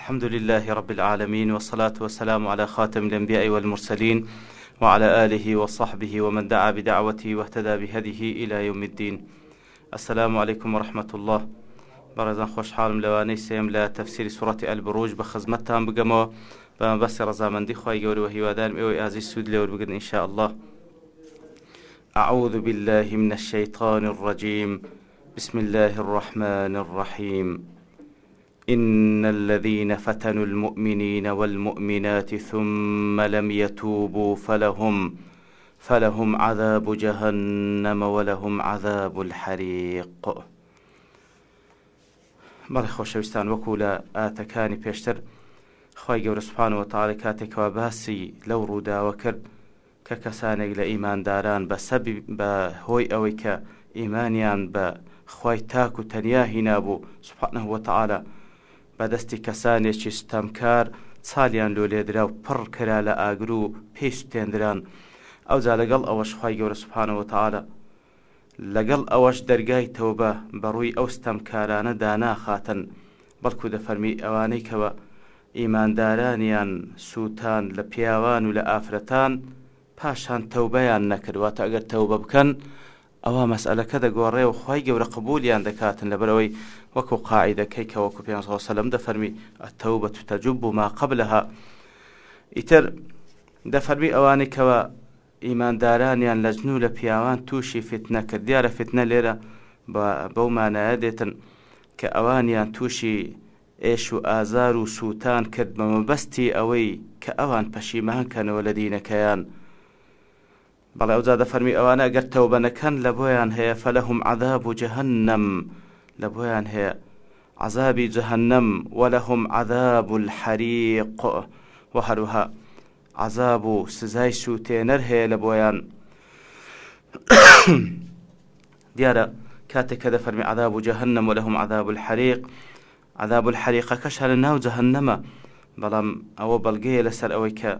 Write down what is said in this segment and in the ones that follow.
الحمد لله رب العالمين، والصلاة والسلام على خاتم الأنبياء والمرسلين وعلى آله وصحبه ومن دعا بدعوته واهتدى بهديه إلى يوم الدين. السلام عليكم ورحمة الله. برزان خوش حالم لواني سيم لا تفسير سورة البروج بخزمتها بقموا بس رزامندي خواهي قولي وهي وادان إيوي آزي السود لور بقن إن شاء الله. أعوذ بالله من الشيطان الرجيم. بسم الله الرحمن الرحيم. إن الذين فتنوا المؤمنين والمؤمنات ثم لم يتوبوا فلهم عذاب جهنم ولهم عذاب الحريق. بەڵێ خۆشەویستان، وەکو لە ئاتەکانی پێشتر خی گەورە سوبحانەوە وتەعالە کاتێکەوە باسی لەو ڕووداوە کرد کە کەسانێک لە ئیمانداران بە هۆی ئەوەی کە ئیمانیان بە خوای تاک و تەنیا هینابوو سوبحانەهو وتەعالە بەدەستی کەسانێکی ستەمکار چالیان لۆ لێدرا و پڕ کرا لە ئاگر و پێی سوتێندران. ئەوجا لەگەڵ ئەوەش خی گەورە سوبحانەهو وتەعالە لەگەڵ ئەوەش دەرگای تەوبە بەڕووی ئەو ستەمکارانە داناخاتن، بەڵکو دەفەرمی ئەوانەی کەوە ئیماندارانیان سووتان لە پیاوان و لە ئافرەتان پاشان تەوبەیان نەکردواتە ئەگەر تەوبە بکەن ئەوە مەسئلەکە دەگۆڕێ و خی گەورە قبولیان دەکاتن لەبەرەوەی وەکو قاعیدەکەی کە وەکو پێغەمبەر صلی الله علیه و سلم دەفەرمی التەوبەت تەجوب ما قبلها. ئیتر دەفەرمی ئەوانەی کەوە ئیماندارانیان لە جن و لە پیاوان تووشی فتنە کرد. دیارە فتنە لێرە بەو مانایە دێتن کە ئەوانیان تووشی ئێش و ئازار و سووتان کرد بە مەبەستی ئەوەی کە ئەوان پەشیمانکەنەوە لە دینەکەیان. بەڵێ ئەوجا دەفەرمی ئەوانە ئەگەر تەوبە نەکەن لە بۆیان هەیە فەلەهم عەذاب جەهەنەم، لە بۆیان هەیە عەذابی جەهەنەم وەلەهم عەذاب الحەریق، و هەروەها عذاب و سزای سووتێنەر هەیە لە بۆیان. دیارە کاتێک کە دەفەرمی عذاب و جەهەنەم وەلەهم عذاب الحەریق، عذاب الحەریقەکەش هەر لە ناو جەهەنەمە، بەڵام ئەوە بەڵگەیە لەسەر ئەوەی کە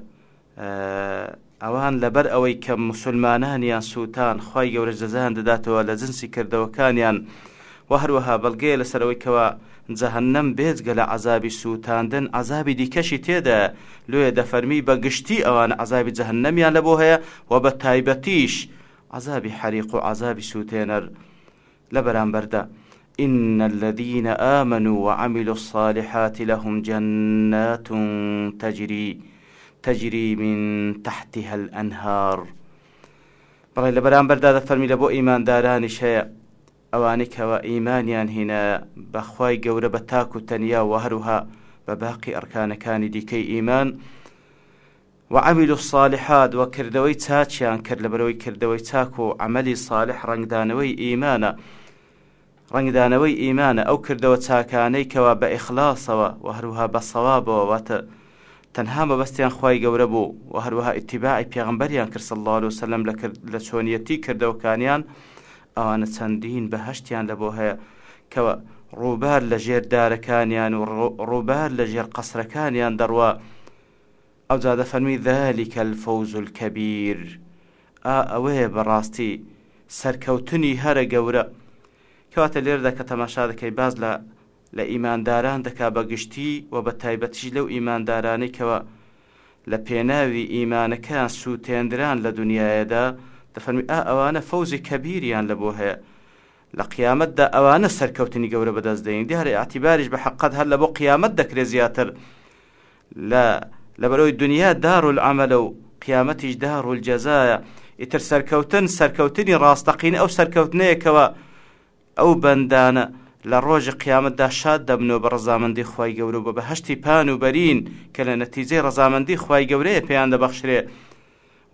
ئەوان لەبەر ئەوەی کە موسڵمانانیان سووتان خی گەورە جەزایان دەداتەوە لە جنسی کردەوەکانیان، و هەروەها بەڵگەیە لەسەر ئەوەی کەوە جەهەنەم بێجگە لە عەذابی سووتاندن عەذابی دیکەشی تێدا. لێ دەفەرمی بە گشتی ئەوانە عەذابی جەهەنەمیان لە بۆ هەیە و بە تایبەتیش عەذابی حەریق و عەذابی سووتێنەر لە بەرامبەردا. إن الذين آمنوا وعملوا الصالحات لهم جنات تجري من تحتها الأنهار. بەڵێ لە بەرامبەردا دەفەرمی لە بۆ ئیماندارانیش هەیە ئەوانەی کەوە ئیمانیان هینە بەخوای گەورە بە تاک و تەنیا و هەروها بە باقی ئەرکانەکانی دیکەی ئیمان وعملوا الصالحات و کردەوەی چاچیان کرد. لەبەرەوەی کردەوەی چاک و عملی صالح ڕەنگدانەوەی ئیمانە ئەو کردەوە چاکانەی کەوە بە ئیخلاسەوە و هەروها بە سەوابەوە واتە تەنها مەبەستیان خوای گەورە بوو و هەروها ئیتیباعی پێغەمبەریان کرد صلی الله علیه وسلم لە چۆنیەتی کردەوەکانیان، ئەوانە چەندین بەهەشتیان لە بۆ هەیە کەوە ڕووبار لە ژێر دارەکانیان و ڕووبار لە ژێر قەسرەکانیان دەڕوا. ئەوجا دەفەرمی ذلك الفوز الكبير، ئەوەیە بەڕاستی سەرکەوتنی هەرە گەورە. کەواتە لێرەدا کە تەماشا دەکەی باز لە ئیمانداران دەکا بە گشتی و بە تایبەتیش لەو ئیماندارانەی کەوە لە پێناوی ئیمانەکان سووتێندران لە دنیایەدا، دەفەرمی ئەوانە فەوزی کەبیریان لە بۆ هەیە لە قیامەتدا، ئەوانە سەرکەوتنی گەورە بەدەست دەین. دیارە ئاعتیباریش بە حەقەت هەر لە بۆ قیامەت دەکرێت زیاتر، لەبەرەوەی دنیا دارالعەمەلە و قیامەتیش دارالجەزایە. ئیتر سەرکەوتنی ڕاستەقینە ئەو سەرکەوتنەیەکەوە ئەو بەندانە لە ڕۆژی قیامەتدا شاد دەبنەوە بە ڕەزامەندی خوای گەورە و بە بەهەشتی پان و بەرین کە لە نەتیجەی ڕەزامەندی خوای گەورەیە پێیان دەبەخشرێ.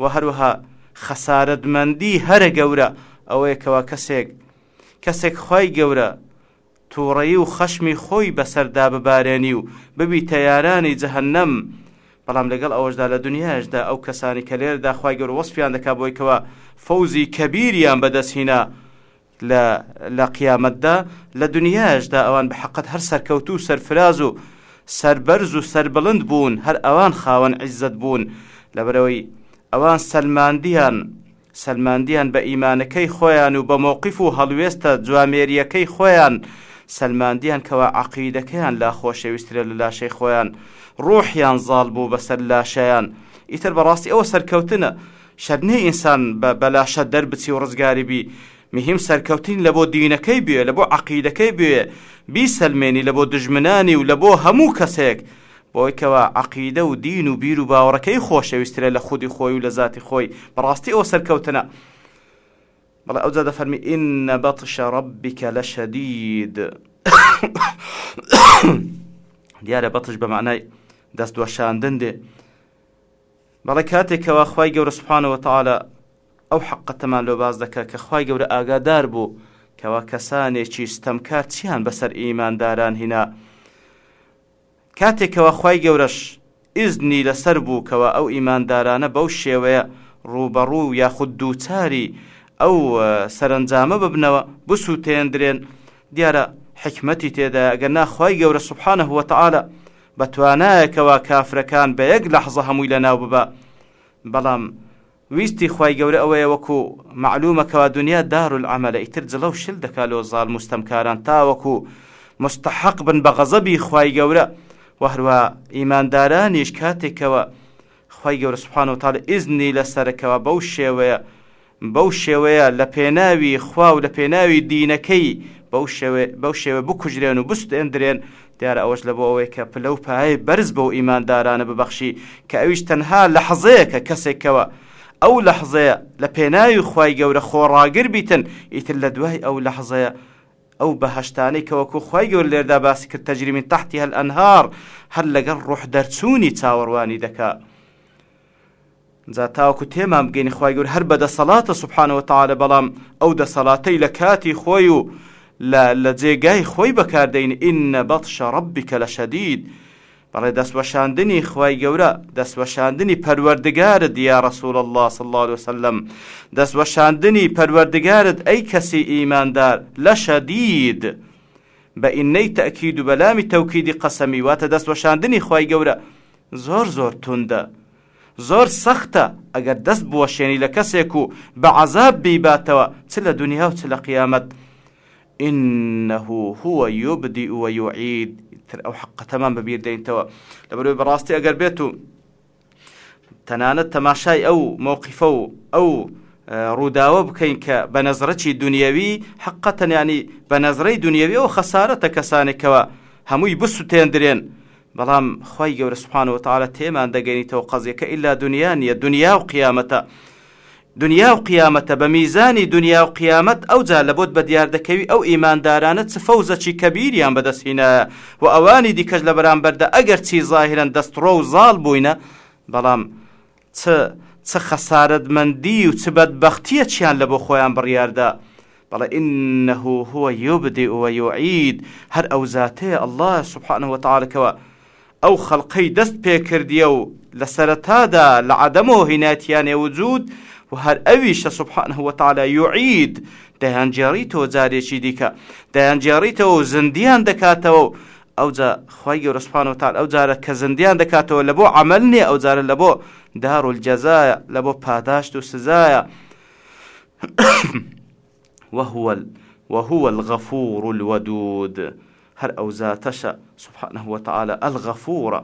و هەروەها خەسارەتمەندی هەرە گەورە ئەوەیە کەوا کەسێک خوای گەورە تووڕەیی و خەشمی خۆی بەسەردا ببارێنی و ببی تەیارانی جەهەنەم. بەڵام لەگەڵ ئەوەشدا لە دنیاشدا ئەو کەسانی کە لێرەدا خوای گەورە وەسفیان دەکا بۆی کەوە فەوزی کەبیریان بەدەستهێنا لە قیامەتدا، لە دنیاشدا ئەوان بە حەقەت هەر سەرکەوتو و سەرفراز و سەربەرز و سەربڵند بوون، هەر ئەوان خاوەن عیزت بوون، لەبەرەوەی ئەوان سەلماندیان بە ئیمانەکەی خۆیان و بە مووقیف و هەڵوێستە جوامێریەکەی خۆیان سەلماندیان کەوا عەقیدەکەیان لا خۆشەویسترە لە لاشەی خۆیان، ڕوحیان زاڵ بوو بەسەر لاشەیان. ئیتر بەڕاستی ئەوە سەرکەوتنە، شەرنێ ئینسان بە لاشە دەربچی و ڕزگاری بی، مهم سەرکەوتین لە بۆ دینەکەی بێ، لە بۆ عەقیدەکەی بێ، بیسەلمێنی لە بۆ دژمنانی و لە بۆ هەموو کەسێک، بۆی کەوا عەقیدە و دین و بیر و باوەڕەکەی خۆشەویسترە لە خودی خۆی و لە ذاتی خۆی. بەڕاستی ئەوە سەرکەوتنە. بەڵێ ئەوجا دەفەرمی ئین بەطش ڕەبیکە لەشەدید. دیارە بەطش بە معنای دەست دۆشاندن دێ. بەڵێ کاتێکەوە خوای گەورە سوبحانەهو وتەعالا ئەو حەقەتەمان لۆ باز دەکات کە خوای گەورە ئاگادار بوو کەوا کەسانێکی ستەمکار چیان بەسەر ئیمانداران هینا. کاتێکەوە خوای گەورەش ئیزنی لەسەر بوو کەوا ئەو ئیماندارانە بەو شێوەیە ڕوبەڕوو یاخود دووچاری ئەو سەرنجامە ببنەوە بسووتێندرێن، دیارە حکمەتی تێدا ئەگەر نا خوای گەورە سوبحانەهو وتەعالا بەتوانایەکەوە کافرەکان بە یەک لەحظە هەمووی لەناو ببە. بەڵام ویستی خوای گەورە ئەوەیە وەکو معلومەکەوە دنیا دارولعەمەلە، ئیتر جڵە و شل دەکا لۆ زاڵ مستەمکاران تاوەکو مستحق بن بە غەزەبی خوای گەورە. و هەروە ئیماندارانیش کاتێکەوە خوای گەورە سوبحانەهو وتەعالا ئیزنی لەسەرەکەوە بەو شێوەیە لە پێناوی خوا و لە پێناوی دینەکەی بەو شێوە بکوژرێن و بستێندرێن، دیارە ئەوەش لە بۆ ئەوەی کە پلە و پایەی بەرز بەو ئیماندارانە ببەخشی کە ئەویش تەنها لەحظەیەکە کەسێکەوە ئەو لەحظەیە لە پێناوی خوای گەورە خۆڕاگر بیتن، ئیتر لە دوای ئەو لەحظەیە ئەو بەهەشتانەی کە وەکو خوای گەورە لێردا باسی کرد تەجری من تحتیها الئەنهار، هەر لەگەڵ ڕوح دەرچوونی چاوەڕوانی دەکا. جا تاوەکو تێمان بگەینی خوای گەورە هەر بەدەسەڵاتە سوبحانەهو وتەعالا، بەڵام ئەو دەسەڵاتەی لە کاتی خۆی و لە جێگای خۆی بەکاردەین. ئین بەطشە ڕەبیکە لەشەدید. بەڵێ دەستوەشاندنی خوای گەورە، دەستوەشاندنی پەروەردگارت یا ڕەسوول الله صلی الله علیه وسلم، دەستوەشاندنی پەروەردگارت ئەی کەسی ئیماندار لەشەدید، بە ئینەی تەئکید و بەلامی تەوکیدی قەسەمی، واتە دەستوەشاندنی خوای گەورە زۆر زۆر توندە، زۆر سەختە. ئەگەر دەست بوەشێنی لە کەسێک و بە عەزاب بیباتەوە چ لە دنیا و چ لە قیامەت. إنه هو يبدئ ويعيد. ئەو حەقەتەمان بەبیر دەینتەوە لەبەرەوەی بەڕاستی ئەگەر بێت و تەنانەت تەماشای ئەو مووقیفە و ئەو ڕووداوە بکەین کە بە نەزرەی دونیەوی حەقەتەن، ینی بە نەزرەی دونیەوی ئەو خەسارەتە کەسانێکەوە هەمووی بسووتێندرێن. بەڵام خوای گەورە سوبحانەهو وتەعالا تێمان دەگەینیتەوە قەزیەکە ئیلا دنیا نیە، دنیا و قیامەتە. دنیا و قیامەتە، بە میزانی دنیا و قیامەت ئەوجا لە بۆت بە دیار دەکەوی ئەو ئیماندارانە چ فەوزەکی کەبیریان بەدەستهێنایە و ئەوانی دیکەش لە بەرامبەردا ئەگەر چی ظاهرەن دەستڕۆ و زاڵ بووینە، بەڵام چ خەسارەتمەندی و چ بەدبەختیە چیان لە بۆ خۆیان بڕیاردا. بەڵێ ئینه هو یبدئ ویعید. هەر ئەو زاتەیە الله سوبحانەهو وتەعالەکەوە ئەو خەڵقەی دەست پێکردیە و لە سەرەتادا لە عەدەمەوە هێنایەتیانێ وجود، و هەر ئەویشە سوبحانەهو وتەعالا یوعید، دەیانجێڕیتەوە جارێکی دیکە، دەیانجێڕیتەوە و زندیان دەکاتەوە. ئەوجا خوای گەورە سوبحانەهو وتەعالا ئەو جارە کە زندیان دەکاتەوە لە بۆ عەمەل نییە، ئەو جارە لە بۆ دارولجەزایە، لە بۆ پاداشت و سزایە. وهو الغەفور الودود. هەر ئەو زاتەشە سوبحانەهو وتەعالا ئەلغەفورە،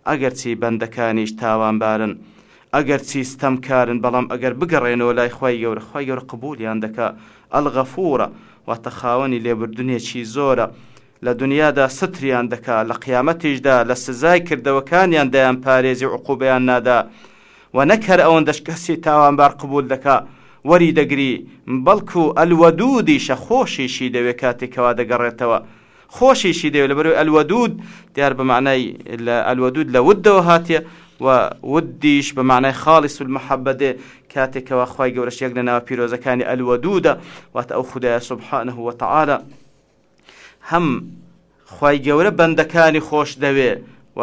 ئەگەر چی بەندەکانیش تاوانبارن، ئەگەر چی ستەمکارن، بەڵام ئەگەر بگەڕێنەوە لای خوای گەورە قبولیان دەکا. ئەلغەفورە واتە خاوەنی لێبوردنێکی زۆرە، لە دنیادا ستریان دەکا، لە قیامەتیشدا لە سزای کردەوەکانیان دەیان پارێزی و عقوبەیان نادا، و نەکەر ئەوەندەش کەسی تاوانبار قبول دەکا وەری دەگری، بەڵکو ئەلوەدودیشە خۆشیشی دەوێت کاتێکەوە دەگەڕێتەوە، خۆشیشی دەوێت. لەبەرەوەی ئەلوەدود دیار بە معنای ئەلوەدود لە ودەوە هاتیە، و ودیش بە معنای خاڵص المەحەبە دێ کاتێکەوە خوای گەورەش یەک لە ناوە پیرۆزەکانی ئەلوەدودە، واتە ئەو خودایە سوبحانەهو وتەعالا هەم خوای گەورە بەندەکانی خۆش دەوێ و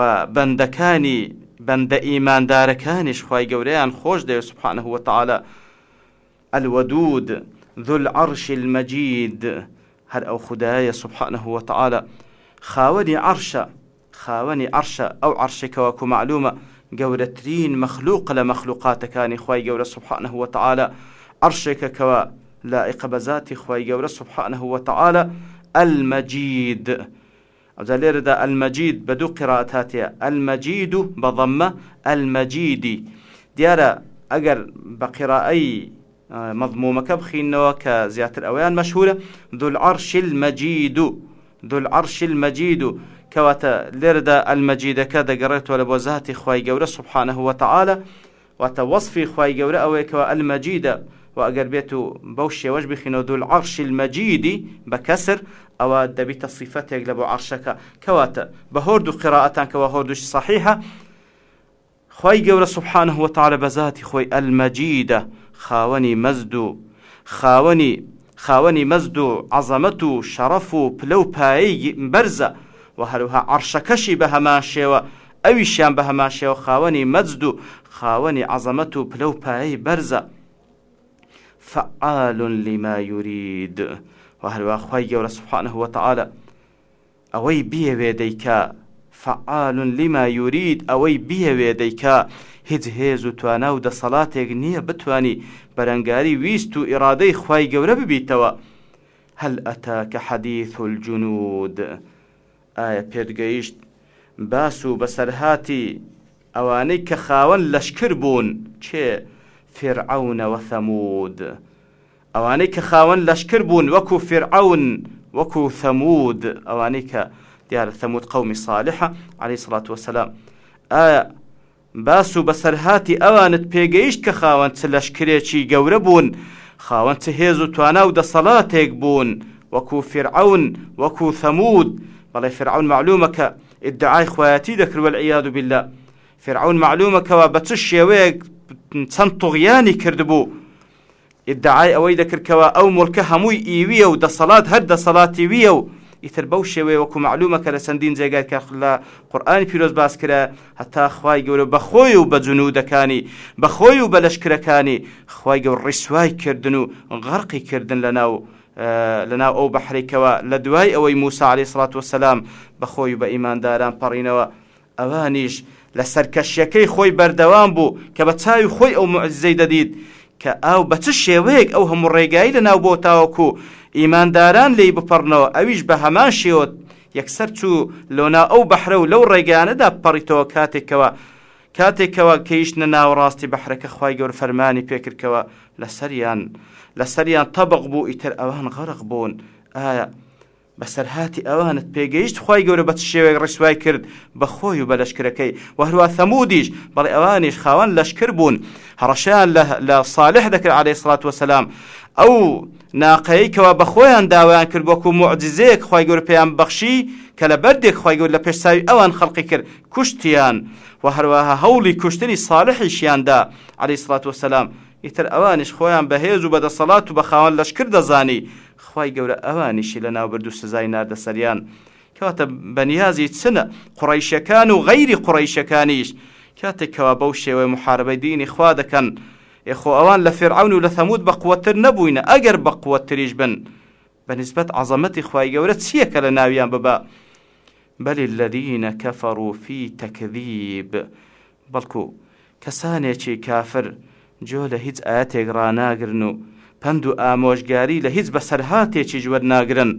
بەندە ئیماندارەکانیش خوای گەورەیان خۆش دەوێ سوبحانەهو وتەعالا. الودود ذو العرش المجيد. هەر ئەو خودایە سوبحانەهو وتەعالا خاوەنی عەرشە، ئەو عەرشێکەوە کە معلومە گەورەترین مەخلوق لە مەخلوقاتەکانی خوای گەورە سوبحانەهو وتەعالا، عەرشێکەکەوە لائقە بە ذاتی خوای گەورە سوبحانەهو وتەعالا، المجيد. أوزالير دا المجيد بدو قراءتاتي المجيد بضمة المجيد ديارة أجر بقراءي مضمومة بخينوا كزيادة الأويان مشهورة ذو العرش المجيد ذو العرش المجيد كواتا لردا المجيد كذا قرأت ولا بوزاتي خواي جورة سبحانه وتعالى وتوصفي خواي جورة أو كوا المجيد وأجر بيتو بوشي وجبي خينو ذو العرش المجيد بكسر أو دبيت الصفات يقلب عرشك كواتا بهوردو قراءة كواهوردوش صحيحة خواي جورة سبحانه وتعالى بذاتي خوي المجيد خاوني مزدو خاوني مزدو عظمتو شرفو بلو باي برزة وهلوها عرشكشي بهمان شيوة أويشان بهمان شيوة خاوني مزدو خاوني عظمتو بلو باي برزة فعال لما يريد وهلوها خواي جورة سبحانه وتعالى أوي بيه بيديكا فعال لما يريد أوي بيه بيديكا هیچ هێز و توانا و دەسەڵاتێک نییە بتوانی بەرەنگاری ویست و ئیرادەی خوای گەورە ببیتەوە. هەل ئەتاکە حەدیث الجنود ئایا پێتگەیشت باس و بەسەرهاتی ئەوانەی کە خاوەن لەشکر بوون چێ فرعون وثمود ئەوانەی کە خاوەن لەشکر بوون وەکو فرعون وەکو ثمود ئەوانەی کە دیارە ثمود قومی صالحە عليه الصلاة والسلام ئایا باسو بەسەرهاتی ئەوانت پێگەیشت کە خاوەن چ لەشکرێکی گەورە بوون خاوەن چ هێز و توانا و دەسەڵاتێک بوون وەکو فرعون وەکو ثەمود بەڵێ فرعون معلومە کە ئیدعای خوایەتی دەکرد والعیاذ بالله فرعون معلومە کەوا بە چ شێوەیەک چەند توغیانی کردبوو ئیدعای ئەوەی دەکرد کەوا ئەو موڵکە هەمووی ئیویە و دەسەڵات هەر دەسەڵاتی ویە و ئیتر بەو شێوەیە وەکو معلومە کە لە چەندین جێگای کە لە قورئانی پیرۆز باس کرا هەتا خوای گەورە بەخۆی و بە جنودەکانی بەخۆی و بە لەشکرەکانی خوای گەورە ڕیسوای کردن و غەرقی کردن لەناو ئەو بەحرێکەوە لە دوای ئەوەی موسا عەلەیهی سڵات وەسەلام بەخۆی و بە ئیمانداران پەڕینەوە ئەوانیش لە سەرکەشیەکەی خۆی بەردەوام بوو کە بە چاوی خۆی ئەو موعجزەی دەدید کە ئاو بە چ شێوەیەک ئەو هەموو ڕێگایی لەناو بۆ تاوەکو ئیمانداران لێی بپەڕنەوە ئەویش بە هەمان شێوە یەکسەر چوو لۆنا ئەو بەحرە و لەو ڕێگانەدا بپەڕیتەوە کاتێکەوە کەیشتنە ناوەڕاستی بەحرەکە خوای گەورە فەرمانی پێکردکەوە لەسەریان تەبق بوو ئیتر ئەوان غەرق بوون. ئایا بەسەرهاتی ئەوانت پێگەیشت خوای گەورە بە چ شێوەیەک ڕیسوای کرد بەخۆی و بە لەشکرەکەی و هەروە ثەمودیش بەڵێ ئەوانیش خاوەن لەشکر بوون هەڕەشیان لە صالح دەکرد عەلەیهی سڵات وەسەلام ئەو ناقەیەی کەوا بەخۆیان داوایان کرد وەکو موعجزەیەک خوای گەورە پێیان بەخشی کە لە بەردێک خوای گەورە لە پێشساوی ئەوان خەڵقی کرد کوشتیان و هەروەها هەوڵی کوشتنی صالحیشیاندا عەلەیهی سڵات وەسەلام ئیتر ئەوانیش خۆیان بەهێز و بەدەسەڵات و بە خاوەن لەشکر دەزانی خوای گەورە ئەوانیشی لە ناوبرد و سزای ناردە سەریان کەواتە بەنیازی چنە قوڕەیشەکان و غەیری قوڕەیشەکانیش کاتێکەوە بەو شێوەی محاربەی دینی خوا دەکەن خۆ ئەوان لە فرعون و لە ثەمود بەقووەتر نەبووینە ئەگەر بەقووەتریش بن بەنسبەت عەزەمەتی خوای گەورە چییە کە لە ناویان ببە بەل الذین کەفەڕوا فی تەکذیب بەڵکو کەسانێکی کافر جۆ لە هیچ ئاەتێک ڕاناگرن و پند و ئامۆژگاری لە هیچ بەسەرهاتێکی جوەر ناگرن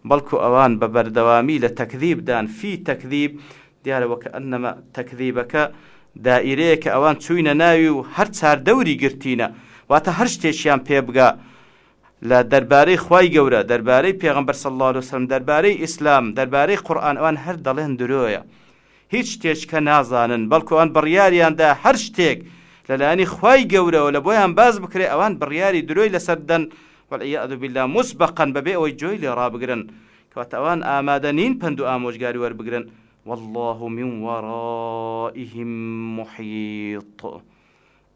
بەڵکو ئەوان بە بەردەوامی لە تەکذیبدان فی تەکذیب دیارەوە کە ئەنەمە تەکذیبەکە دائیرەیە کە ئەوان چووینە ناوی و هەر چاردەوری گرتینە واتە هەر شتێکیان پێ بگا لە دەربارەی خوای گەورە دەربارەی پێغەمبەر صلی الله علیه وسلم دەربارەی ئیسلام دەربارەی قورئان ئەوان هەر دەڵێن درۆیە هیچ شتێککە نازانن بەڵکو ئەوان بڕیاریاندا هەر شتێک لەلایەنی خوای گەورەوە لە بۆیان باز بکرێ ئەوان بڕیاری درۆی لەسەر دەن والعیاذ بالله مسبقا بەبێ ئەوەی جۆی لێ ڕابگرن کەواتە ئەوان ئامادە نین پند و ئامۆژگاری وەربگرن والله من ورائهم محيط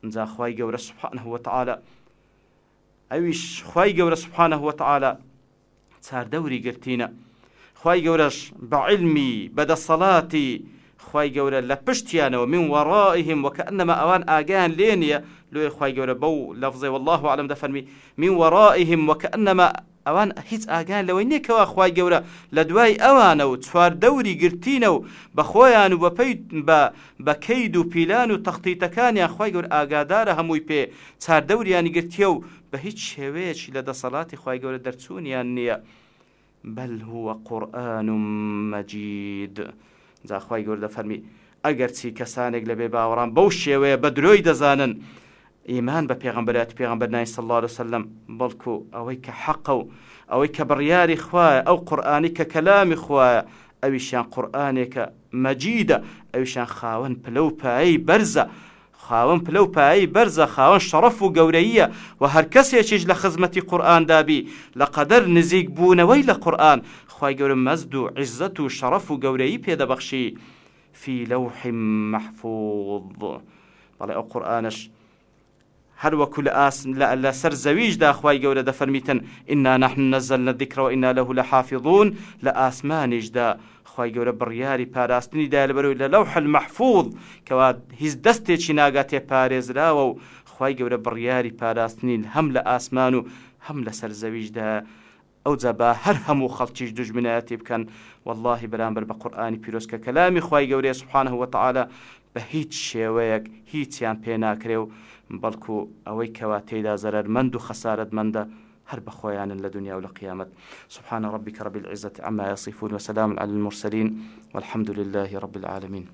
انزا خواي گەورە سبحانه وتعالى ئەویش خواي گەورە سبحانه وتعالى چاردەوری گرتینە خواي گەورەش بەعلمی بەدەسەڵاتی خواي گەورە لە پشتیانەوە من ورائهم وكأنما ئەوان ئاگیان لێ نییە لۆی خواي گەورە بەو لەفزەی والله أعلم دەفەرمی من ورائهم وكأنما ئەوان هیچ ئاگیان لەوەی نییەکەوە خوای گەورە لە دوای ئەوانە و چواردەوری گرتینە و بە خۆیان و بە کەید و پیلان و تەختیتەکانیان خوای گەورە ئاگادارە هەمووی پێ چاردەوریانی گرتیە و بە هیچ شێوەیەکی لە دەسەڵاتی خوای گەورە دەرچوونیان نییە بل هو قورآن مەجید. جا خوای گەورە فەرمی ئەگەر چی کەسانێک لە بێ باوەڕان بەو شێوەیە بە درۆی دەزانن ئیمان بە پێغەمبەرەتی پێغەمبەر نای صلی الله علیه وسلم، بەڵکو ئەوەی کە حەقە و ئەوەی کە بڕیاری خوایە، ئەو قورئانی کە کەلامی خوایە، ئەویشیان قورئانێکە مەجیدە، ئەویشیان خاوەن پلە و پایەی بەرزە، خاوەن پلە و پایەی بەرزە، خاوەن شەڕەف و گەورەییە، و هەر کەسێکیش لە خزمەتی قورئاندابی لە قەدەر نزیک بوونەوەی لە قورئان خوای گەورە مەزد و عیزەت و شەڕەف و گەورەیی پێدەبەخشی فی لەوح مەحفوظ. بەڵێ ئەو قورئانش هەر وەکو لە سەر زەویشدا خوای گەورە دەفەرمیتن ئینا نەحن نەزەلنا الذیکر وئینا لەه لەحافظون، لە ئاسمانیشدا خوای گەورە بڕیاری پاراستنی دایە لەبەرەوەی لە لەوح المەحفوظ کەوا هیچ دەستێکی ناگاتێ پارێزراوە، و خوای گەورە بڕیاری پاراستنی هەم لە ئاسمان و هەم لە سەر زەویشدا. ئەو جا با هەر هەموو خەڵکیش دوژمنایەتی بکەن واللهی بەرامبەر بە قورئانی پیرۆز کە کەلامی خوای گەورەیە سوبحانه وتعالى بە هیچ شێوەیەک هیچیان پێ ناکرێ، و بەڵکو ئەوەی کەوا تێیدا زەرەرمەند و خەسارەتمەندە هەر بەخۆیانن لە دنیا و لە قیامەت. سبحان ربك رب العزة عما يصفون وسلام على المرسلين والحمد لله رب العالمين.